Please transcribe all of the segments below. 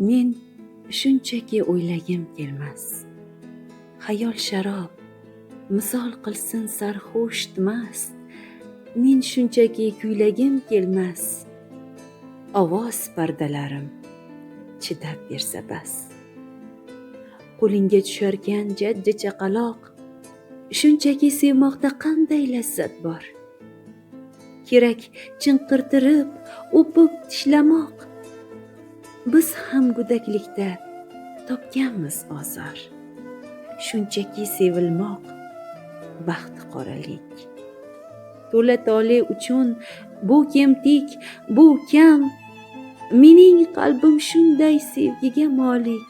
Men shunchaki o'ylagim kelmas. Xayol sharob, misol qilsin sarxush mast. Men shunchaki kuylagim kelmas. Ovoz pardalarim chidab bersa bas. Qo'lingga tusharkan jajji chaqaloq, shunchaki sevmoqda qanday lazzat bor. Kerak chinqirtirib, o'pib tishlamoq. Biz ham go'daklikda topganmiz ozor. Shunchaki sevilmoq, baxti qoralik. To'la tole uchun bu kemtik, bu kam. Mening qalbim shunday sevgiga molik.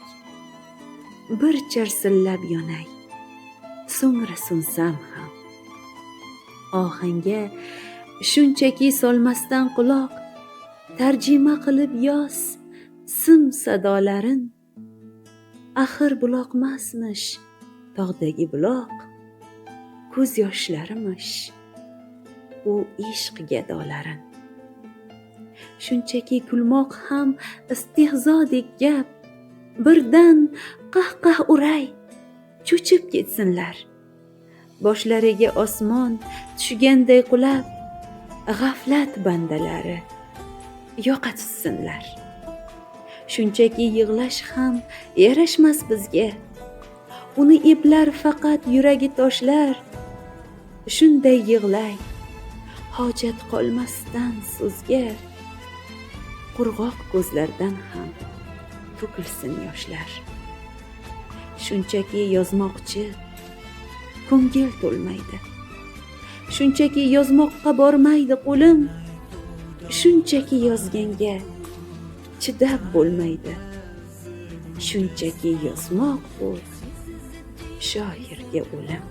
Bir charsillab yonay, so'ngra so'nsam ham. Ohanga shunchaki solmasdan quloq, tarjima qilib yoz sim sadolarin. Axir buloqmasmish tog'dagi buloq, ko'z yoshlarimush u ishq gadolarin. Shunchaki kulmoq ham istehzodek gap. Birdan qah-qah uray, cho'chib ketsinlar. Boshlariga osmon tushganday qulab, g'aflat bandalari yo'qotsinlar. Shunchaki yig'lash ham yarashmas bizga. Uni eplar faqat yuragi toshlar. Shunday yig'lay, hojat qolmasdan so'zga. Qurg'oq ko'zlardan ham to'kilsin yoshlar. Shunchaki yozmoqchi, ko'ngil to'lmaydi. Shunchaki yozmoqqa bormaydi qo'lim. Shunchaki yozganga chidab bo'lmaydi. Shunchaki yozmoq bu shoirga o'lim.